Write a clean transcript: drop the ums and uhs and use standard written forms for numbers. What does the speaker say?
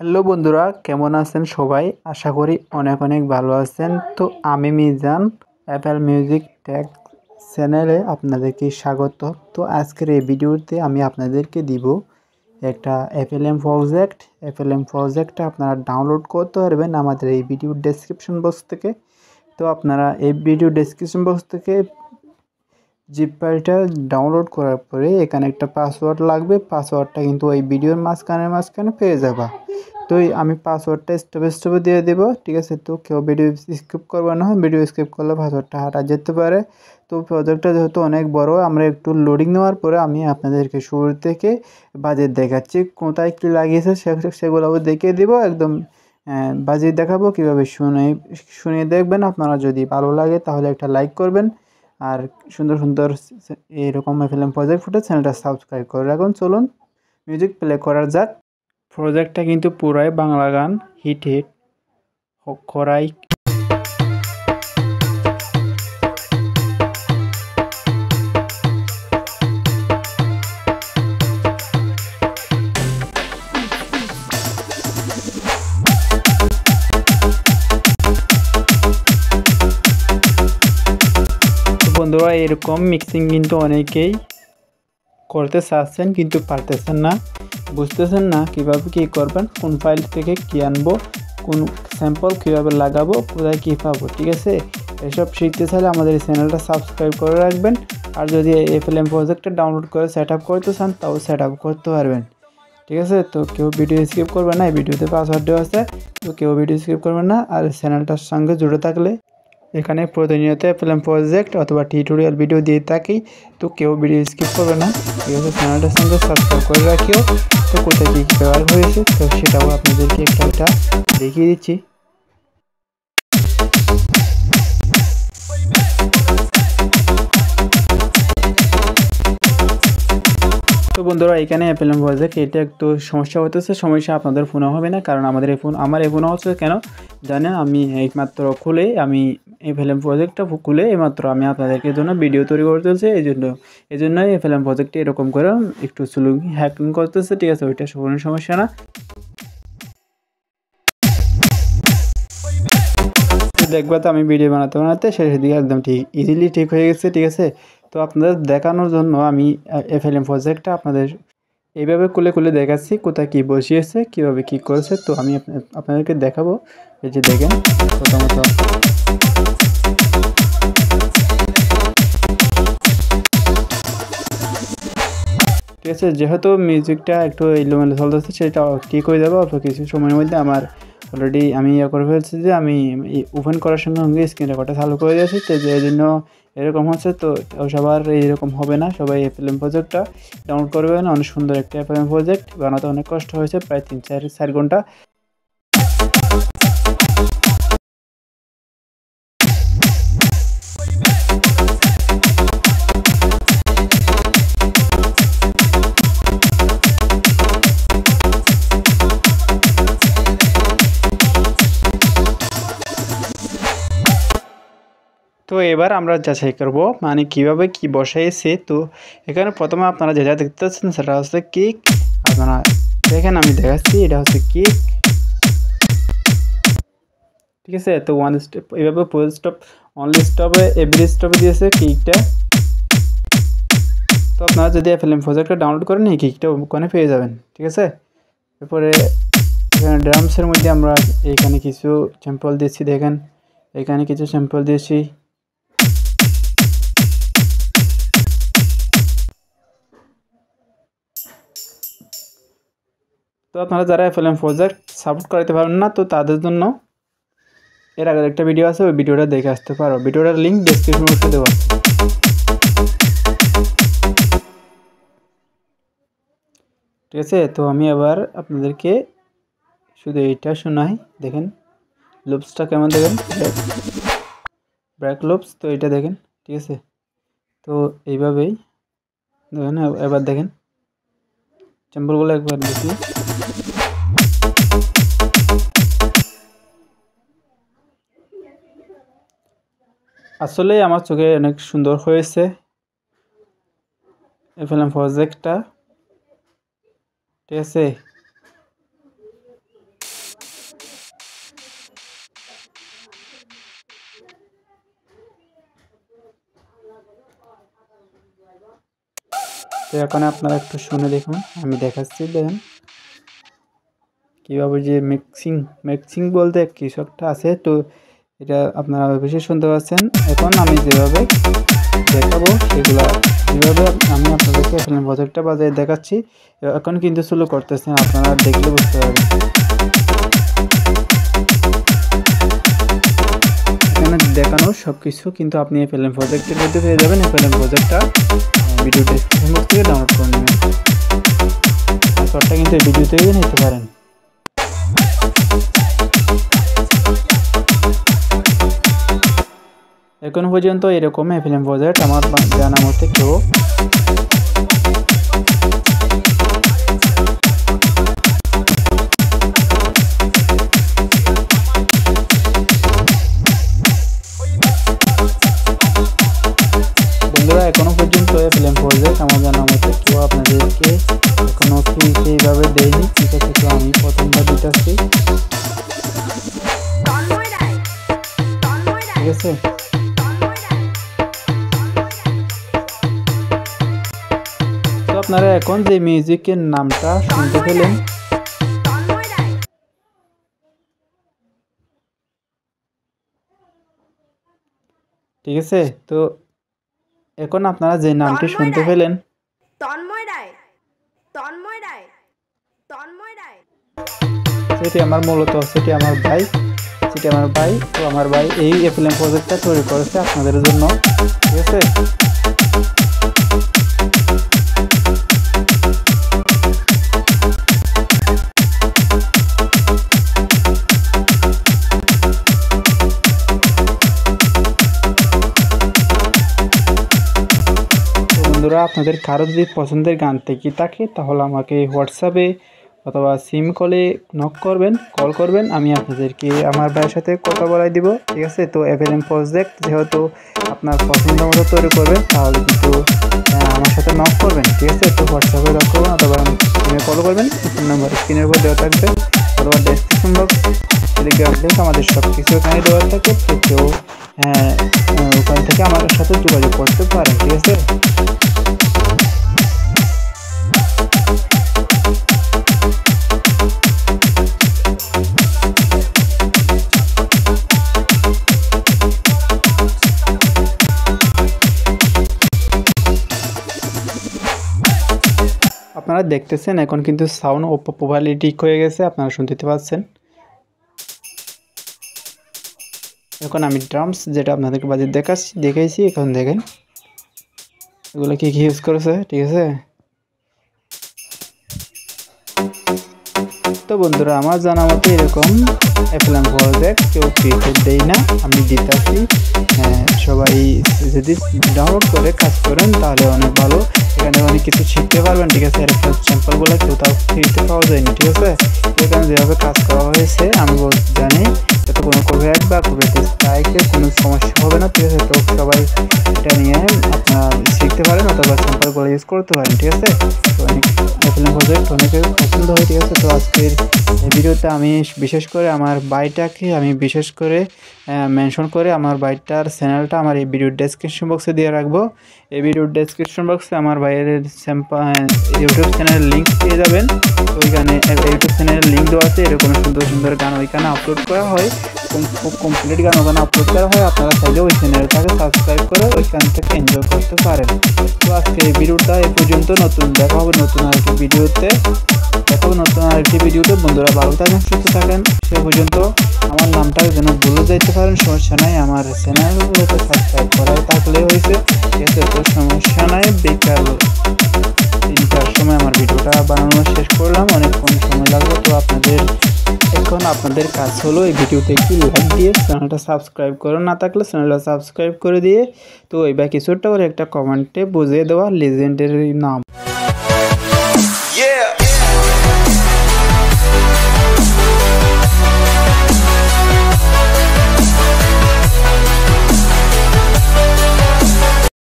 Hello বন্ধুরা, কেমন আছেন সবাই? আশা করি অনেক অনেক ভালো আছেন। তো আমি মিজান, অ্যাপেল মিউজিক টেক চ্যানেলে আপনাদেরকে স্বাগত। তো আজকের এই ভিডিওতে আমি আপনাদেরকে দিব একটা এফএলএম প্রজেক্ট। এফএলএম প্রজেক্টটা আপনারা ডাউনলোড করতে পারবেন আমাদের এই ভিডিও ডেসক্রিপশন বক্স থেকে। তো আপনারা এই ভিডিও ডেসক্রিপশন বক্স থেকে জিপ ফাইলটা ডাউনলোড করার পরে এখানে একটা পাসওয়ার্ড লাগবে। পাসওয়ার্ডটা কিন্তু ওই ভিডিওর মাঝখানে পেয়ে যাবা। তো আমি পাসওয়ার্ডটা স্টেপে দিয়ে দেবো, ঠিক আছে? তো কেউ ভিডিও স্কিপ করবে না, ভিডিও স্কিপ করলে পাসওয়ার্ডটা হারা যেতে পারে। তো প্রজেক্টটা যেহেতু অনেক বড়, আমরা একটু লোডিং নেওয়ার পরে আমি আপনাদেরকে শুরু থেকে বাজেট দেখাচ্ছি, কোথায় কী লাগিয়েছে সেগুলো দেখিয়ে দেবো। একদম বাজেট দেখাবো, কীভাবে শুনে দেখবেন। আপনারা যদি ভালো লাগে তাহলে একটা লাইক করবেন, আর সুন্দর সুন্দর এরকম এফএলএম প্রজেক্ট ফুটে চ্যানেলটা সাবস্ক্রাইব করে রাখুন। চলুন মিউজিক প্লে করা যাক। প্রজেক্টটা কিন্তু পুরাই বাংলা গান, হিট করাই। বন্ধুরা, এরকম মিক্সিং কিন্তু অনেকেই করতে চাচ্ছেন কিন্তু পারতেছেন না, বুঝতেছেন না কীভাবে কী করবেন, কোন ফাইল থেকে কী আনবো, কোন স্যাম্পল কীভাবে লাগাবো, কোথায় কী পাবো, ঠিক আছে? এসব শিখতে চাইলে আমাদের এই চ্যানেলটা সাবস্ক্রাইব করে রাখবেন। আর যদি এফএলএম প্রজেক্টটা ডাউনলোড করে সেট আপ করতে চান তাও সেট আপ করতে পারবেন, ঠিক আছে? তো কেউ ভিডিও স্কিপ করবে না, এই ভিডিওতে পাসওয়ার্ড দেওয়া আছে, তো কেউ ভিডিও স্কিপ করবে না। আর চ্যানেলটার সঙ্গে জুড়ে থাকলে এখানে প্রতিনিয়ত এফএলএম প্রজেক্ট অথবা টিউটোরিয়াল ভিডিও দিয়ে থাকি, তো কেউ ভিডিও স্কিপ করবে না, ঠিক আছে? চ্যানেলটার সঙ্গে সাবস্ক্রাইব করে রাখিও। তো কোথায় কী ব্যবহার হয়েছে তো সেটাও আপনাদেরকে একটা দেখিয়ে দিচ্ছি। তো বন্ধুরা, এখানে এফএলএম প্রজেক্ট এটা একটু সমস্যা হতেছে। সমস্যা আপনাদের ফোনে হবে না, কারণ আমার এই ফোনে হচ্ছে কেন জানেন? আমি এইমাত্র খুলে আমি এফএলএম প্রজেক্টটা খুলে এইমাত্র আমি আপনাদেরকে জন্য ভিডিও তৈরি করতেছি। এই জন্যই এফএলএম প্রজেক্টটি এরকম করে একটু স্লো হ্যাকিং করতেছে, ঠিক আছে? ওইটা কোনো সমস্যা না। দেখবা তো আমি ভিডিও বানাতে শেষের দিকে একদম ইজিলি ঠিক হয়ে গেছে, ঠিক আছে? তো আপনাদের দেখানোর জন্য আমি এফএলএম প্রজেক্টটা আপনাদের এইভাবে খুলে দেখাচ্ছি, কোথায় কী বসিয়েছে, কীভাবে কী করেছে। তো আমি আপনাদেরকে দেখাবো। এই যে দেখেন, প্রথমত ঠিক আছে, যেহেতু মিউজিকটা একটু এলোমেলো চলতেছে সেটা ঠিক হয়ে যাবে অল্প কিছু সময়ের মধ্যে। আমার অলরেডি আমি করে ফেলছি যে আমি ওপেন করার সঙ্গে সঙ্গে স্ক্রিন রেকর্ডটা চালু করে দিয়েছি, তো এই জন্য এরকম হচ্ছে। তো সবার এইরকম হবে না, সবাই এফএলএম প্রজেক্টটা ডাউনলোড করবেন। অনেক সুন্দর একটা এফএলএম প্রজেক্ট বানাতে অনেক কষ্ট হয়েছে, প্রায় 3-4 ঘন্টা। তো এবার আমরা যাচাই করব মানে কিভাবে কি বসাইছে। তো এখানে প্রথমে আপনারা যেটা দেখতে পাচ্ছেন সেটা হচ্ছে কিক। আপনারা দেখেন, আমি দেখাচ্ছি, এটা হচ্ছে কিক, ঠিক আছে? তো ওয়ান স্টেপ এইভাবে ফুল স্টপ, অনলি স্টপে, এভরি স্টপে দিয়েছে কিকটা। তো আপনারা যদি এফএলএম প্রজেক্টটা ডাউনলোড করেন এই কিকটা ওখানে পেয়ে যাবেন, ঠিক আছে? এরপরে এখানে ড্রামসের মধ্যে আমরা এইখানে কিছু স্যাম্পল দিয়েছি, দেখেন এখানে কিছু স্যাম্পল দিয়েছি। তো আপনারা যারা এফএলএম প্রজেক্ট সাপোর্ট করাতে পারেন না, তো তাদের জন্য এর আগের একটা ভিডিও আছে, ওই ভিডিওটা দেখে আসতে পারো। ভিডিওটার লিঙ্ক ডেসক্রিপশন বক্সে দেওয়া আছে, ঠিক আছে? তো আমি আবার আপনাদেরকে শুধু এইটা শোনাই, দেখেন লুপসটা কেমন, দেখেন ব্রেক লুপস। তো এটা দেখেন, ঠিক আছে? তো এইভাবেই দেখেন, এবার দেখেন স্যাম্পলগুলো একবার দেখি। আসলে আমার চোখে অনেক সুন্দর হয়েছে এফএলএম প্রজেক্টটা, ঠিক আছে? তো এখন আপনারা একটু শুনে দেখুন, আমি দেখাচ্ছি। দেখেন কীভাবে যে মিক্সিং বলতে কিছু একটা আছে, তো এটা আপনারা অবশ্যই শুনতে পাচ্ছেন। এখন আমি যেভাবে দেখাবো সেগুলো যেভাবে আমি আপনাদেরকে FLM প্রজেক্টটা বাজারে দেখাচ্ছি, এখন কিন্তু শুরু করতেছেন, আপনারা দেখলে বুঝতে পারবেন। এখানে দেখানো সব কিছু কিন্তু আপনি FLM প্রজেক্টের মধ্যে পেয়ে যাবেন। FLM প্রজেক্টটা ভিডিও ডেসক্রিপশন বক্স থেকে ডাউনলোড করে নেবেন। শর্টটা কিন্তু এই ভিডিও থেকে নিতে পারেন। এখন পর্যন্ত এরকম FLM প্রজেক্ট আমার জানা মতে কেউ বন্ধুরা এখনো পর্যন্ত FLM প্রজেক্ট আমার জানা মতে কেউ আপনাদেরকে এখনো সেইভাবে দেয়নি। ঠিক আছে, তো আমি প্রথমবার দিতেছি। ঠিক আছে, তো আপনারা এখন যে মিউজিকের নামটা শুনতে পেলেন, ঠিক আছে, তো এখন আপনারা যে নামটি শুনতে পেলেন সেটি আমার মূলত সেটি আমার ভাই। তো আমার ভাই এই FLM প্রজেক্টটা তৈরি করেছে আপনাদের জন্য। ঠিক আছে, বন্ধুরা আপনাদের কারো যদি পছন্দের গান থেকে থাকে তাহলে আমাকে হোয়াটসঅ্যাপে অথবা সিম কলে কল করবেন, আমি আপনাদেরকে আমার ভাইয়ের সাথে কথা বলাই দিব। ঠিক আছে, তো FLM প্রজেক্ট যেহেতু আপনার পছন্দ মতো তৈরি করবেন তাহলে কিন্তু আমার সাথে নক করবেন। ঠিক আছে, তো হোয়াটসঅ্যাপে নক করবেন অথবা সিমে কল করবেন। ফোন নাম্বার স্ক্রিনের উপর দেওয়া থাকবে অথবা ডেসক্রিপশন বক্স টেলিগ্রাম লিঙ্ক আমাদের সব কিছু এখানে দেওয়া থাকে। তো কেউ ওখান থেকে আমার সাথে যোগাযোগ করতে পারেন। ঠিক আছে, আপনারা দেখতেছেন এখন কিন্তু সাউন্ড প্রপারলি ঠিক হয়ে গেছে, আপনারা শুনতে পাচ্ছেন। এখন আমি ড্রামস যেটা আপনাদেরকে বাজে দেখাইছি, এখন দেখেন এগুলো কি ইউজ করেছে। ঠিক আছে, তো বন্ধুরা আমার জানা মতে এরকম FLM প্রজেক্ট কেউ ফ্রিতে দেয় না, আমি দিতেছি। সবাই যদি ডাউনলোড করে কাজ করেন তাহলে অনেক ভালো, এখানে অনেক কিছু শিখতে পারবেন। ঠিক আছে, এর স্যাম্পলগুলো কেউ তাও ফ্রিতে পাওয়া যায়নি। ঠিক আছে, এখানে যেভাবে কাজ করা হয়েছে আমি জানি যাতে কোনো কপিরাইট বা কপিরাইট স্ট্রাইকের কোনো সমস্যা হবে না। ঠিক আছে, তো সবাই এটা নিয়ে আপনারা শিখতে পারেন অথবা স্যাম্পলগুলো ইউজ করতে পারেন। ঠিক আছে, তো অনেক FLM প্রজেক্ট অনেকের পছন্দ হয়। ঠিক আছে, তো আজকের এই ভিডিওতে আমি বিশেষ করে আমার বাইটাকে আমি বিশেষ করে মেনশন করে আমার বাইটার চ্যানেলটা আমার এই ভিডিওর ডেসক্রিপশন বক্সে দিয়ে রাখবো। এই ভিডিওর ডেসক্রিপশন বক্সে আমার বাইরের ইউটিউব চ্যানেলের লিঙ্ক পেয়ে যাবেন। তো ওইখানে ইউটিউব চ্যানেলের লিঙ্ক দেওয়া আছে, এরকম সুন্দর সুন্দর গান ওইখানে আপলোড করা হয়, খুব কমপ্লিট গান ওখানে আপলোড করা হয়। আপনারা চাইলে ওই চ্যানেলটাকে সাবস্ক্রাইব করে ওইখান থেকে এনজয় করতে পারেন। তো আজকে এই ভিডিওটা এ পর্যন্ত, দেখা হবে নতুন আরেকটি ভিডিওতে। বন্ধুরা ভালো থাকেন, সুস্থ থাকেন। সে পর্যন্ত আমার নামটা যেন ভুলে যাইতে পারেন সমস্যা নাই, আমার চ্যানেলগুলোতে সাবস্ক্রাইব করাই থাকলে হয়েছে। ঠিক আছে, তো সমস্যা নাই। বিকাল 3টার সময় আমার ভিডিওটা বানানো শেষ করলাম, অনেক কম সময় লাগবে। তো আপনাদের কাজ হলো এই ভিডিওতে একটি লাইক দিয়ে চ্যানেলটা সাবস্ক্রাইব করে, না থাকলে চ্যানেলটা সাবস্ক্রাইব করে দিয়ে তো এবার কিছুটা করে একটা কমেন্টে বুঝিয়ে দেওয়া লিজেন্ডের নাম।